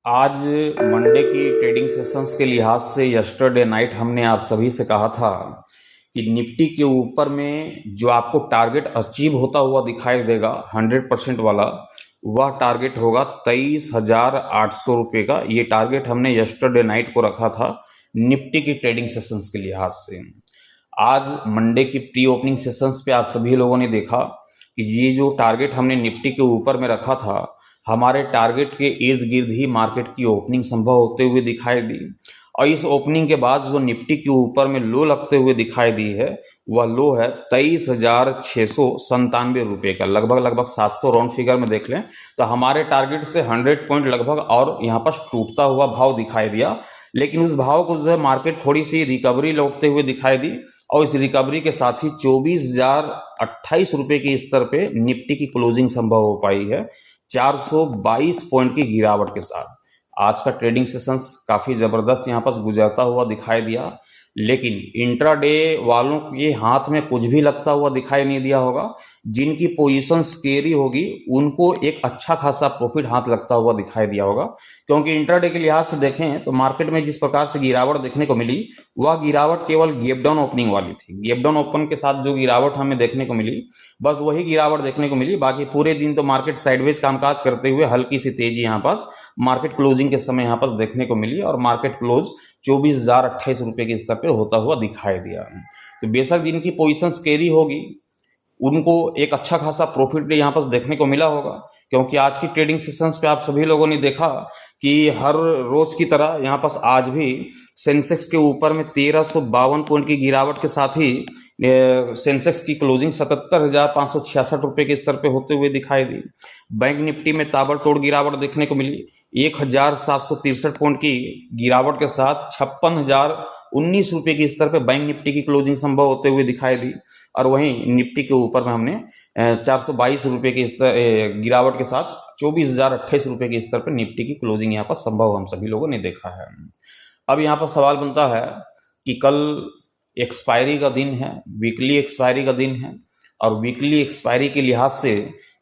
आज मंडे की trading sessions के लिहाज से यस्टरडे नाइट हमने आप सभी से कहा था कि निफ्टी के ऊपर में जो आपको टारगेट अचीव होता हुआ दिखाई देगा 100% वाला, वह टारगेट होगा 23,800 रुपये का। ये टारगेट हमने यस्टरडे नाइट को रखा था निफ्टी की ट्रेडिंग सेशंस के लिहाज से। आज मंडे की प्री ओपनिंग सेशंस पे आप सभी लोगों ने देखा कि ये जो टारगेट हमने निफ्टी के ऊपर में रखा था, हमारे टारगेट के इर्द गिर्द ही मार्केट की ओपनिंग संभव होते हुए दिखाई दी। और इस ओपनिंग के बाद जो निफ्टी के ऊपर में लो लगते हुए दिखाई दी है, वह लो है 23,697 रुपये का। लगभग 700 राउंड फिगर में देख लें तो हमारे टारगेट से 100 पॉइंट लगभग और यहाँ पर टूटता हुआ भाव दिखाई दिया। लेकिन उस भाव को जो है मार्केट थोड़ी सी रिकवरी लौटते हुए दिखाई दी, और इस रिकवरी के साथ ही 24,028 रुपये के स्तर पे निफ्टी की क्लोजिंग संभव हो पाई है 422 पॉइंट की गिरावट के साथ। आज का ट्रेडिंग सेशंस काफी जबरदस्त यहाँ पर गुजरता हुआ दिखाई दिया, लेकिन इंट्राडे वालों के हाथ में कुछ भी लगता हुआ दिखाई नहीं दिया होगा। जिनकी पोजीशन स्केरी होगी उनको एक अच्छा खासा प्रॉफिट हाथ लगता हुआ दिखाई दिया होगा, क्योंकि इंट्राडे के लिहाज से देखें तो मार्केट में जिस प्रकार से गिरावट देखने को मिली, वह गिरावट केवल गैप डाउन ओपनिंग वाली थी। गैप डाउन ओपन के साथ जो गिरावट हमें देखने को मिली, बस वही गिरावट देखने को मिली। बाकी पूरे दिन तो मार्केट साइडवेज कामकाज करते हुए हल्की सी तेजी यहाँ पास मार्केट क्लोजिंग के समय यहाँ पर देखने को मिली, और मार्केट क्लोज 24,028 रुपये के स्तर पर होता हुआ दिखाई दिया। तो बेशक जिनकी पोजीशन कैरी होगी उनको एक अच्छा खासा प्रॉफिट यहाँ पर देखने को मिला होगा, क्योंकि आज की ट्रेडिंग सेशंस पे आप सभी लोगों ने देखा कि हर रोज की तरह यहाँ पर आज भी सेंसेक्स के ऊपर में 1352 पॉइंट की गिरावट के साथ ही सेंसेक्स की क्लोजिंग 77,566 रुपये के स्तर पे होते हुए दिखाई दी। बैंक निफ्टी में ताबड़तोड़ गिरावट देखने को मिली, 1,763 पॉइंट की गिरावट के साथ 56,019 रुपये के स्तर पे बैंक निफ्टी की क्लोजिंग संभव होते हुए दिखाई दी। और वहीं निफ्टी के ऊपर में हमने 422 रुपये के गिरावट के साथ 24,028 रुपये के स्तर पर निफ्टी की क्लोजिंग यहाँ पर संभव हम सभी लोगों ने देखा है। अब यहाँ पर सवाल बनता है कि कल एक्सपायरी का दिन है, वीकली एक्सपायरी का दिन है, और वीकली एक्सपायरी के लिहाज से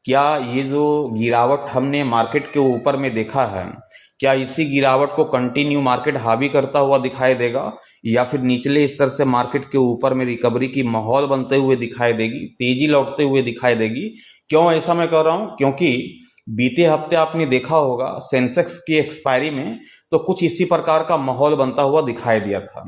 क्या ये जो गिरावट हमने मार्केट के ऊपर में देखा है, क्या इसी गिरावट को कंटिन्यू मार्केट हावी करता हुआ दिखाई देगा, या फिर निचले स्तर से मार्केट के ऊपर में रिकवरी की माहौल बनते हुए दिखाई देगी, तेजी लौटते हुए दिखाई देगी। क्यों ऐसा मैं कह रहा हूं? क्योंकि बीते हफ्ते आपने देखा होगा सेंसेक्स की एक्सपायरी में तो कुछ इसी प्रकार का माहौल बनता हुआ दिखाई दिया था।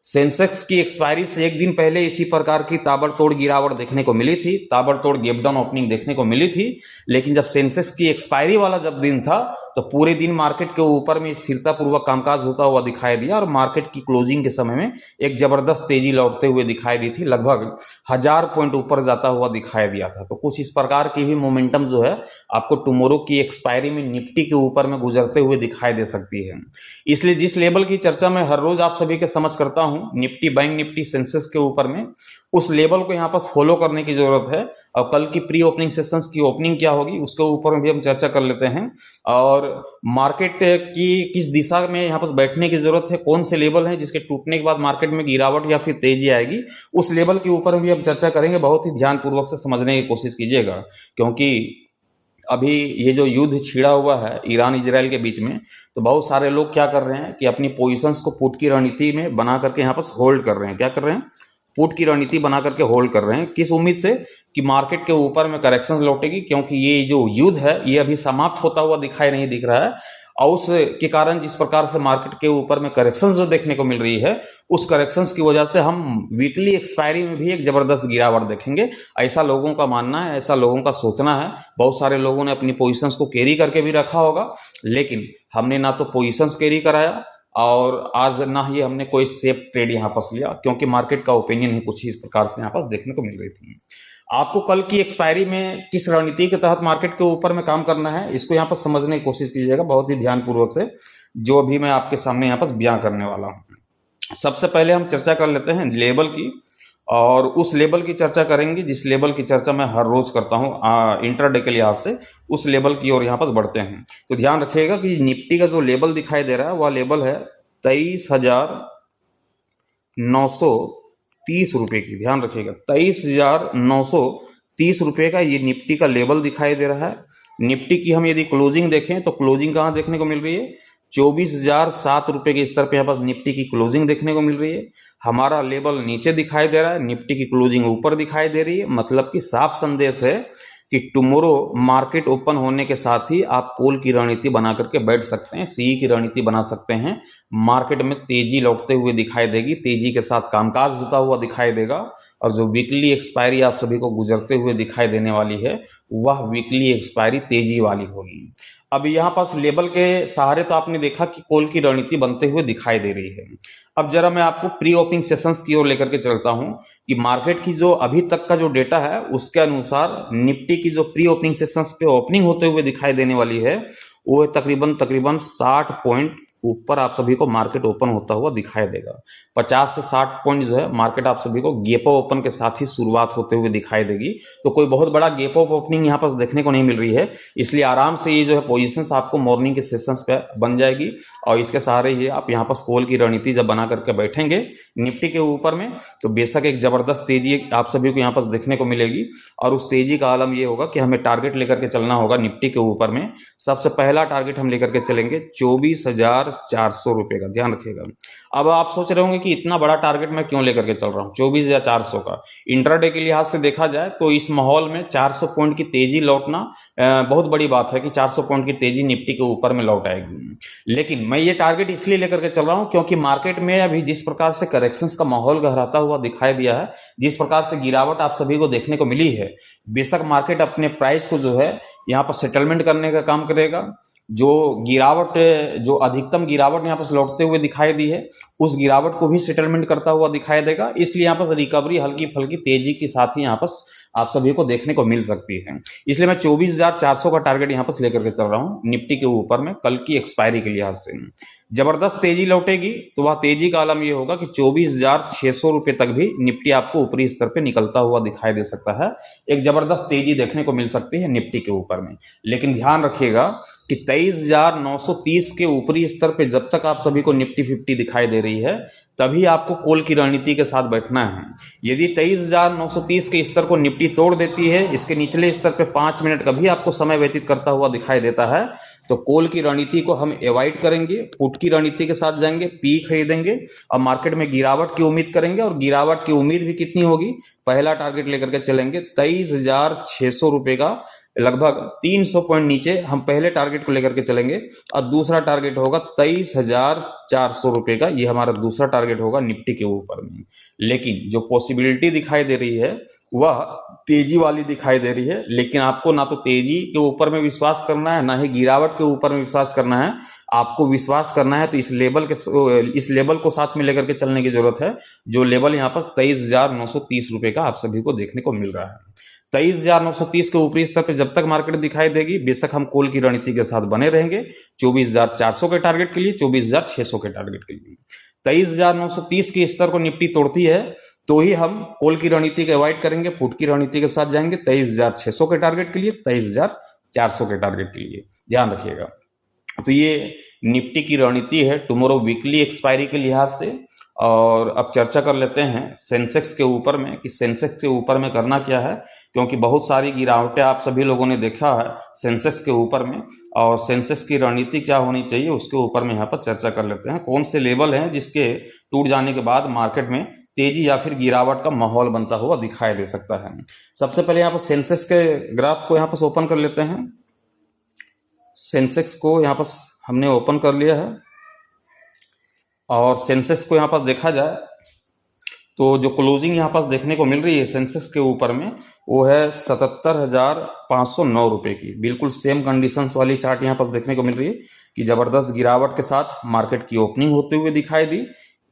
सेंसेक्स की एक्सपायरी से एक दिन पहले इसी प्रकार की ताबड़तोड़ गिरावट देखने को मिली थी, ताबड़तोड़ गैप डाउन ओपनिंग देखने को मिली थी। लेकिन जब सेंसेक्स की एक्सपायरी वाला जब दिन था तो पूरे दिन मार्केट के ऊपर में स्थिरता पूर्वक कामकाज होता हुआ दिखाई दिया, और मार्केट की क्लोजिंग के समय में एक जबरदस्त तेजी लौटते हुए दिखाई दी थी, लगभग 1,000 पॉइंट ऊपर जाता हुआ दिखाई दिया था। तो कुछ इस प्रकार की भी मोमेंटम जो है आपको टुमारो की एक्सपायरी में निफ्टी के ऊपर में गुजरते हुए दिखाई दे सकती है। इसलिए जिस लेवल की चर्चा मैं हर रोज आप सभी के समझ करता हूं निफ्टी, बैंक निफ्टी, सेंसेक्स के ऊपर में, उस लेवल को यहाँ पर फॉलो करने की जरूरत है। और कल की प्री ओपनिंग सेशंस की ओपनिंग क्या होगी उसके ऊपर भी हम चर्चा कर लेते हैं, और मार्केट की किस दिशा में यहाँ पर बैठने की जरूरत है, कौन से लेवल हैं जिसके टूटने के बाद मार्केट में गिरावट या फिर तेजी आएगी, उस लेवल के ऊपर भी हम चर्चा करेंगे। बहुत ही ध्यानपूर्वक से समझने की कोशिश कीजिएगा, क्योंकि अभी ये जो युद्ध छिड़ा हुआ है ईरान इजराइल के बीच में, तो बहुत सारे लोग क्या कर रहे हैं कि अपनी पोजीशंस को पुट की रणनीति में बना करके यहाँ पर होल्ड कर रहे हैं। क्या कर रहे हैं? पुट की रणनीति बना करके होल्ड कर रहे हैं। किस उम्मीद से? कि मार्केट के ऊपर में करेक्शंस लौटेगी, क्योंकि ये जो युद्ध है ये अभी समाप्त होता हुआ दिखाई नहीं दिख रहा है, और उसके कारण जिस प्रकार से मार्केट के ऊपर में करेक्शंस जो देखने को मिल रही है, उस करेक्शंस की वजह से हम वीकली एक्सपायरी में भी एक जबरदस्त गिरावट देखेंगे। ऐसा लोगों का मानना है, ऐसा लोगों का सोचना है। बहुत सारे लोगों ने अपनी पोजीशंस को कैरी करके भी रखा होगा, लेकिन हमने ना तो पोजीशंस कैरी कराया और आज ना ही हमने कोई सेफ ट्रेड यहाँ पर लिया, क्योंकि मार्केट का ओपिनियन ही कुछ इस प्रकार से यहाँ पर देखने को मिल रही थी। आपको कल की एक्सपायरी में किस रणनीति के तहत मार्केट के ऊपर में काम करना है, इसको यहाँ पर समझने की कोशिश कीजिएगा बहुत ही ध्यानपूर्वक से, जो भी मैं आपके सामने यहाँ पर बयां करने वाला हूँ। सबसे पहले हम चर्चा कर लेते हैं लेवल की, और उस लेवल की चर्चा करेंगे जिस लेवल की चर्चा मैं हर रोज करता हूँ इंट्राडे के लिहाज से, उस लेवल की ओर यहाँ पर बढ़ते हैं। तो ध्यान रखिएगा कि निफ्टी का जो लेवल दिखाई दे रहा है वह लेवल है 23,930 रुपये की। ध्यान रखिएगा 23,930 रुपये का ये निफ्टी का लेवल दिखाई दे रहा है। निफ्टी की हम यदि क्लोजिंग देखें तो क्लोजिंग कहाँ देखने को मिल रही है? 24,007 के स्तर पे यहाँ पास निफ्टी की क्लोजिंग देखने को मिल रही है। हमारा लेवल नीचे दिखाई दे रहा है, निफ्टी की क्लोजिंग ऊपर दिखाई दे रही है। मतलब कि साफ संदेश है कि टुमारो मार्केट ओपन होने के साथ ही आप कॉल की रणनीति बना करके बैठ सकते हैं, सीई की रणनीति बना सकते हैं। मार्केट में तेजी लौटते हुए दिखाई देगी, तेजी के साथ कामकाज होता हुआ दिखाई देगा। और जो वीकली एक्सपायरी आप सभी को गुजरते हुए दिखाई देने वाली है, वह वीकली एक्सपायरी तेजी वाली होगी। अब यहाँ पास लेवल के सहारे तो आपने देखा कि कॉल की रणनीति बनते हुए दिखाई दे रही है। अब जरा मैं आपको प्री ओपनिंग सेशंस की ओर लेकर के चलता हूं कि मार्केट की जो अभी तक का जो डेटा है उसके अनुसार निफ्टी की जो प्री ओपनिंग सेशंस पे ओपनिंग होते हुए दिखाई देने वाली है, वो तकरीबन 60 पॉइंट ऊपर आप सभी को मार्केट ओपन होता हुआ दिखाई देगा। 50 से 60 पॉइंट जो है मार्केट आप सभी को गैप अप ओपन के साथ ही शुरुआत होते हुए दिखाई देगी। तो कोई बहुत बड़ा गैप अप ओपनिंग यहाँ पर देखने को नहीं मिल रही है, इसलिए आराम से ये जो है पोजीशंस आपको मॉर्निंग के सेशंस पे बन जाएगी। और इसके सहारे ही आप यहाँ पर कॉल की रणनीति जब बना करके बैठेंगे निफ्टी के ऊपर में, तो बेशक एक जबरदस्त तेजी आप सभी को यहाँ पर देखने को मिलेगी। और उस तेजी का आलम ये होगा कि हमें टारगेट लेकर के चलना होगा निफ्टी के ऊपर में। सबसे पहला टारगेट हम लेकर के चलेंगे 24,400 रुपए का, ध्यान रखिएगा। अब आप सोच रहे होंगे कि इतना बड़ा टारगेट मैं क्यों लेकर के चल रहा हूँ 24,400 का। इंट्राडे के लिहाज से देखा जाए तो इस माहौल में 400 पॉइंट की तेजी लौटना बहुत बड़ी बात है कि 400 पॉइंट की तेजी निफ्टी के ऊपर में लौट आएगी। लेकिन मैं ये टारगेट इसलिए लेकर के चल रहा हूँ क्योंकि मार्केट में अभी जिस प्रकार से करेक्शंस का माहौल गहराता हुआ दिखाई दिया है, जिस प्रकार से गिरावट आप सभी को देखने को मिली है, बेशक मार्केट अपने प्राइस को जो है यहाँ पर सेटलमेंट करने का काम करेगा। जो गिरावट, जो अधिकतम गिरावट यहाँ पर लौटते हुए दिखाई दी है, उस गिरावट को भी सेटलमेंट करता हुआ दिखाई देगा। इसलिए यहाँ पर रिकवरी हल्की फुल्की तेजी के साथ ही यहाँ पर आप सभी को देखने को मिल सकती है। इसलिए मैं 24,400 का टारगेट यहाँ पर लेकर के चल रहा हूँ निफ्टी के ऊपर में कल की एक्सपायरी के लिहाज से। जबरदस्त तेजी लौटेगी तो वह तेजी का आलम यह होगा कि 24,600 रुपए तक भी निफ्टी आपको ऊपरी स्तर पे निकलता हुआ दिखाई दे सकता है। एक जबरदस्त तेजी देखने को मिल सकती है निफ्टी के ऊपर में। लेकिन ध्यान रखिएगा कि 23,930 के ऊपरी स्तर पे जब तक आप सभी को निफ्टी 50 दिखाई दे रही है, तभी आपको कॉल की रणनीति के साथ बैठना है। यदि 23,930 के स्तर को निफ्टी तोड़ देती है, इसके निचले स्तर पे 5 मिनट का भी आपको समय व्यतीत करता हुआ दिखाई देता है, तो कॉल की रणनीति को हम अवॉइड करेंगे, पुट की रणनीति के साथ जाएंगे, पी खरीदेंगे और मार्केट में गिरावट की उम्मीद करेंगे। और गिरावट की उम्मीद भी कितनी होगी, पहला टारगेट लेकर के चलेंगे 23,600 रुपए का, लगभग 300 पॉइंट नीचे हम पहले टारगेट को लेकर के चलेंगे। और दूसरा टारगेट होगा 23,400 रुपए का, ये हमारा दूसरा टारगेट होगा निफ्टी के ऊपर में। लेकिन जो पॉसिबिलिटी दिखाई दे रही है वह तेजी वाली दिखाई दे रही है। लेकिन आपको ना तो तेजी के ऊपर में विश्वास करना है, ना ही गिरावट के ऊपर में विश्वास करना है। आपको विश्वास करना है तो इस लेवल को साथ में लेकर के चलने की जरूरत है, जो लेवल यहाँ पर 23,930 रुपए का आप सभी को देखने को मिल रहा है। 23,930 के ऊपरी स्तर पर जब तक मार्केट दिखाई देगी, बेशक हम कॉल की रणनीति के साथ बने रहेंगे 24,400 के टारगेट के लिए, 24,600 के टारगेट के लिए। 23,930 के स्तर को निफ्टी तोड़ती है तो ही हम कॉल की रणनीति के अवॉइड करेंगे, पुट की रणनीति के साथ जाएंगे 23,600 के टारगेट के लिए, 23,400 के टारगेट के लिए, ध्यान रखिएगा। तो ये निफ्टी की रणनीति है टुमारो वीकली एक्सपायरी के लिहाज से। और अब चर्चा कर लेते हैं सेंसेक्स के ऊपर में कि सेंसेक्स के ऊपर में करना क्या है, क्योंकि बहुत सारी गिरावटें आप सभी लोगों ने देखा है सेंसेक्स के ऊपर में, और सेंसेक्स की रणनीति क्या होनी चाहिए उसके ऊपर में यहाँ पर चर्चा कर लेते हैं। कौन से लेवल हैं जिसके टूट जाने के बाद मार्केट में तेजी या फिर गिरावट का माहौल बनता हुआ दिखाई दे सकता है। सबसे पहले यहाँ पर सेंसेक्स के ग्राफ को यहाँ पर ओपन कर लेते हैं। सेंसेक्स को यहाँ पर हमने ओपन कर लिया है और सेंसेक्स को यहाँ पर देखा जाए तो जो क्लोजिंग यहाँ पास देखने को मिल रही है सेंसेक्स के ऊपर में, वो है 77,509 रुपए की। बिल्कुल सेम कंडीशंस वाली चार्ट यहाँ पर देखने को मिल रही है कि जबरदस्त गिरावट के साथ मार्केट की ओपनिंग होते हुए दिखाई दी,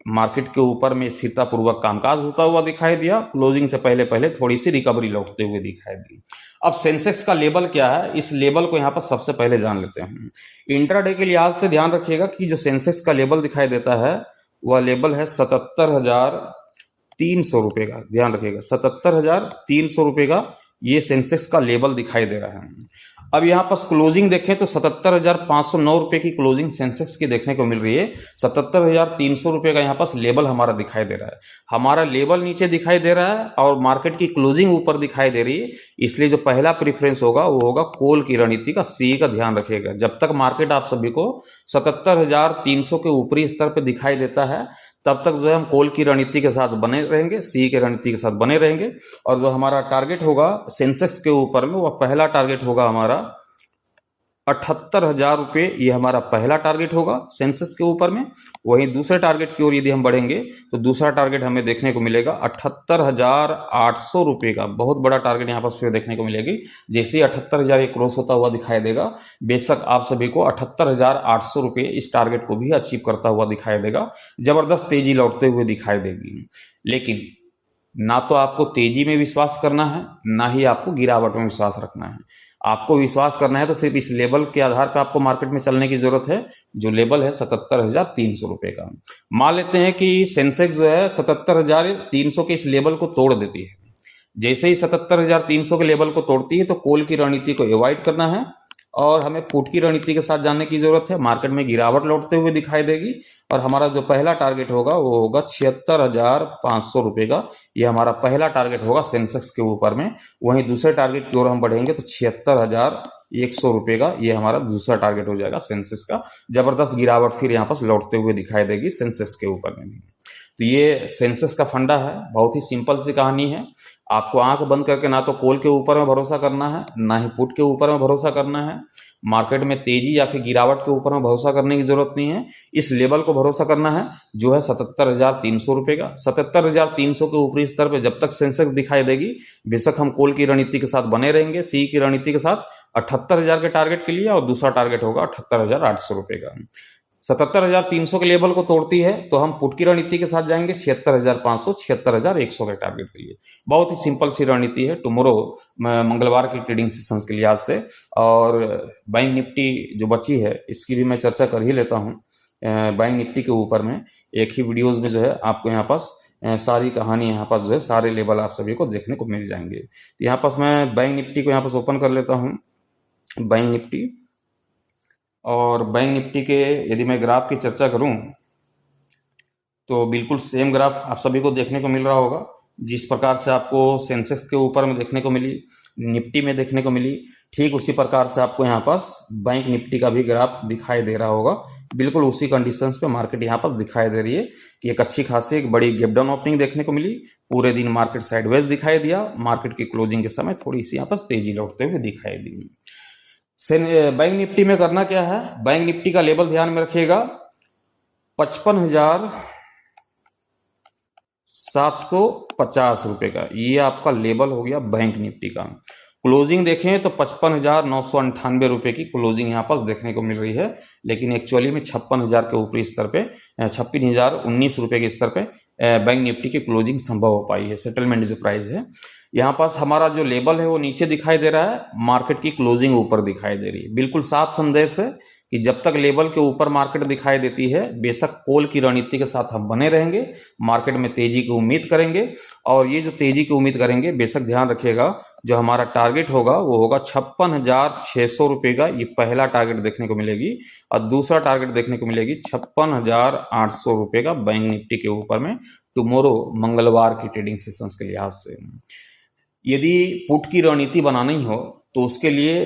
मार्केट के ऊपर में स्थिरता पूर्वक कामकाज होता हुआ दिखाई दिया, क्लोजिंग से पहले पहले थोड़ी सी रिकवरी लौटते हुए दिखाई दी। अब सेंसेक्स का लेवल क्या है, इस लेवल को यहाँ पर सबसे पहले जान लेते हैं। इंट्राडे के लिहाज से ध्यान रखिएगा कि जो सेंसेक्स का लेवल दिखाई देता है वह लेवल है 77,300 रुपए का, ध्यान रखिएगा 77,300 रुपए का ये सेंसेक्स का लेवल दिखाई दे रहा है। अब यहाँ पर क्लोजिंग देखें तो 77,509 रुपए की क्लोजिंग सेंसेक्स की देखने को मिल रही है। 77,300 रुपए का यहाँ पास लेवल हमारा दिखाई दे रहा है। हमारा लेवल नीचे दिखाई दे रहा है और मार्केट की क्लोजिंग ऊपर दिखाई दे रही है, इसलिए जो पहला प्रेफरेंस होगा वो होगा कॉल की रणनीति का। सी का ध्यान रखिएगा। जब तक मार्केट आप सभी को 77,300 के ऊपरी स्तर पर दिखाई देता है तब तक जो है हम कॉल की रणनीति के साथ बने रहेंगे, सी के रणनीति के साथ बने रहेंगे। और जो हमारा टारगेट होगा सेंसेक्स के ऊपर में, वह पहला टारगेट होगा हमारा 78,000 रुपये। ये हमारा पहला टारगेट होगा सेंसेक्स के ऊपर में। वहीं दूसरे टारगेट की ओर यदि हम बढ़ेंगे तो दूसरा टारगेट हमें देखने को मिलेगा 78,800 रुपये का। बहुत बड़ा टारगेट यहाँ पर फिर देखने को मिलेगी। जैसे ही 78,000 ये क्रॉस होता हुआ दिखाई देगा, बेशक आप सभी को 78,800 रुपये इस टारगेट को भी अचीव करता हुआ दिखाई देगा। जबरदस्त तेजी लौटते हुए दिखाई देगी। लेकिन ना तो आपको तेजी में विश्वास करना है, ना ही आपको गिरावट में विश्वास रखना है। आपको विश्वास करना है तो सिर्फ इस लेवल के आधार पर आपको मार्केट में चलने की जरूरत है, जो लेवल है 77,300 रुपये का। मान लेते हैं कि सेंसेक्स जो है 77,300 के इस लेवल को तोड़ देती है। जैसे ही 77,300 के लेवल को तोड़ती है तो कॉल की रणनीति को अवॉइड करना है और हमें पुट की रणनीति के साथ जानने की जरूरत है। मार्केट में गिरावट लौटते हुए दिखाई देगी और हमारा जो पहला टारगेट होगा वो होगा 76,500 रुपये का। ये हमारा पहला टारगेट होगा सेंसेक्स के ऊपर में। वहीं दूसरे टारगेट की ओर हम बढ़ेंगे तो 76,100 रुपये का ये हमारा दूसरा टारगेट हो जाएगा सेंसेक्स का। जबरदस्त गिरावट फिर यहाँ पर लौटते हुए दिखाई देगी सेंसेक्स के ऊपर में भी। तो ये सेंसेक्स का फंडा है, बहुत ही सिंपल सी कहानी है। आपको आंख बंद करके ना तो कॉल के ऊपर में भरोसा करना है, ना ही पुट के ऊपर में भरोसा करना है। मार्केट में तेजी या फिर गिरावट के ऊपर में भरोसा करने की जरूरत नहीं है। इस लेवल को भरोसा करना है जो है 77,300 रुपये का। 77,300 के ऊपरी स्तर पर जब तक सेंसेक्स दिखाई देगी, बेशक हम कॉल की रणनीति के साथ बने रहेंगे, सी की रणनीति के साथ 78,000 के टारगेट के लिए। और दूसरा टारगेट होगा 78,800 रुपये का। 77,300 के लेवल को तोड़ती है तो हम पुट की रणनीति के साथ जाएंगे 76,500, 76,100 के टारगेट के लिए। बहुत ही सिंपल सी रणनीति है टुमारो मंगलवार की ट्रेडिंग सेशंस के लिहाज से। और बैंक निफ्टी जो बची है इसकी भी मैं चर्चा कर ही लेता हूँ। बैंक निफ्टी के ऊपर में एक ही वीडियोज में जो है आपको यहाँ पास सारी कहानी यहाँ पास जो है सारे लेवल आप सभी को देखने को मिल जाएंगे। यहाँ पास मैं बैंक निफ्टी को यहाँ पास ओपन कर लेता हूँ। बैंक निफ्टी और बैंक निफ्टी के यदि मैं ग्राफ की चर्चा करूं तो बिल्कुल सेम ग्राफ आप सभी को देखने को मिल रहा होगा। जिस प्रकार से आपको सेंसेक्स के ऊपर में देखने को मिली, निफ्टी में देखने को मिली, ठीक उसी प्रकार से आपको यहाँ पास बैंक निफ्टी का भी ग्राफ दिखाई दे रहा होगा। बिल्कुल उसी कंडीशंस पे मार्केट यहाँ पास दिखाई दे रही है कि एक अच्छी खासी एक बड़ी गैप डाउन ओपनिंग देखने को मिली। पूरे दिन मार्केट साइडवेज दिखाई दिया। मार्केट की क्लोजिंग के समय थोड़ी सी यहाँ पास तेजी लौटते हुए दिखाई दी। बैंक निफ्टी में करना क्या है, बैंक निफ्टी का लेवल ध्यान में रखिएगा 55,750 रुपये का। ये आपका लेवल हो गया बैंक निफ्टी का। क्लोजिंग देखें तो 55,998 रुपये की क्लोजिंग यहाँ पास देखने को मिल रही है। लेकिन एक्चुअली में 56,000 के ऊपरी स्तर पे 56,019 रुपये के स्तर पे बैंक निफ्टी की क्लोजिंग संभव हो पाई है। सेटलमेंट जो प्राइस है यहाँ पास हमारा जो लेवल है वो नीचे दिखाई दे रहा है, मार्केट की क्लोजिंग ऊपर दिखाई दे रही है। बिल्कुल साफ संदेश है कि जब तक लेवल के ऊपर मार्केट दिखाई देती है, बेशक कॉल की रणनीति के साथ हम बने रहेंगे, मार्केट में तेजी की उम्मीद करेंगे। और ये जो तेजी की उम्मीद करेंगे, बेशक ध्यान रखिएगा जो हमारा टारगेट होगा वो होगा 56,600 रुपये का। ये पहला टारगेट देखने को मिलेगी और दूसरा टारगेट देखने को मिलेगी 56,800 रुपये का बैंक निफ्टी के ऊपर में टुमारो मंगलवार की ट्रेडिंग सेशंस के लिहाज से। यदि पुट की रणनीति बनानी हो तो उसके लिए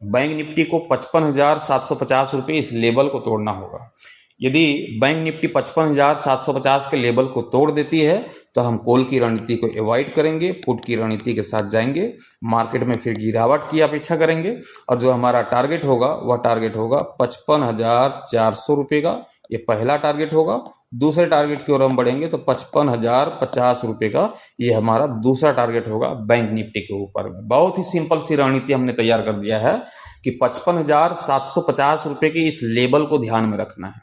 बैंक निफ्टी को 55,750 रुपये इस लेवल को तोड़ना होगा। यदि बैंक निफ्टी 55,750 के लेवल को तोड़ देती है तो हम कॉल की रणनीति को अवॉइड करेंगे, पुट की रणनीति के साथ जाएंगे, मार्केट में फिर गिरावट की अपेक्षा करेंगे। और जो हमारा टारगेट होगा वह टारगेट होगा 55,400 रुपये का। ये पहला टारगेट होगा। दूसरे टारगेट की ओर हम बढ़ेंगे तो 55,050 रुपये का ये हमारा दूसरा टारगेट होगा बैंक निफ्टी के ऊपर में। बहुत ही सिंपल सी रणनीति हमने तैयार कर दिया है कि 55,750 रुपये की इस लेवल को ध्यान में रखना है।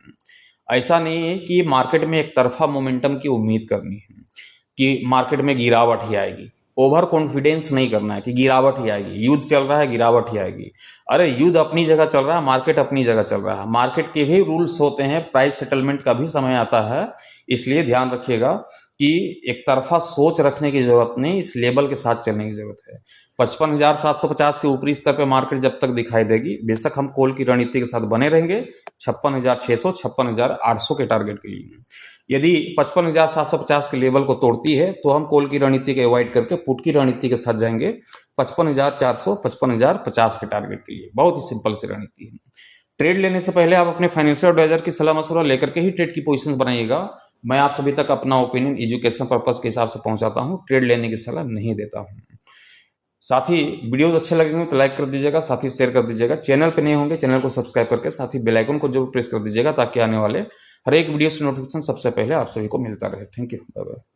ऐसा नहीं है कि मार्केट में एक तरफा मोमेंटम की उम्मीद करनी है कि मार्केट में गिरावट ही आएगी। ओवर कॉन्फिडेंस नहीं करना है कि गिरावट ही आएगी, युद्ध चल रहा है गिरावट ही आएगी। अरे युद्ध अपनी जगह चल रहा है, मार्केट अपनी जगह चल रहा है। मार्केट के भी रूल्स होते हैं, प्राइस सेटलमेंट का भी समय आता है। इसलिए ध्यान रखिएगा कि एक तरफा सोच रखने की जरूरत नहीं, इस लेवल के साथ चलने की जरूरत है। 55,750 के ऊपरी स्तर पे मार्केट जब तक दिखाई देगी, बेशक हम कॉल की रणनीति के साथ बने रहेंगे 56,600 56,800 के टारगेट के लिए। यदि 55,750 के लेवल को तोड़ती है तो हम कॉल की रणनीति को अवॉइड करके पुट की रणनीति के साथ जाएंगे 55,400 55,050 के टारगेट के लिए। बहुत ही सिंपल सी रणनीति है। ट्रेड लेने से पहले आप अपने फाइनेंशियल एडवाइजर की सलाह मशवरा लेकर के ही ट्रेड की पोजीशन बनाइएगा। मैं आप सभी तक अपना ओपिनियन एजुकेशन पर्पस के हिसाब से पहुंचाता हूं, ट्रेड लेने की सलाह नहीं देता हूं। साथ ही वीडियोस अच्छे लगेंगे तो लाइक कर दीजिएगा, साथ ही शेयर कर दीजिएगा। चैनल पे नए होंगे चैनल को सब्सक्राइब करके साथ ही बेल आइकन को जरूर प्रेस कर दीजिएगा ताकि आने वाले हर एक वीडियो से नोटिफिकेशन सबसे पहले आप सभी को मिलता रहे। Thank you, bye bye.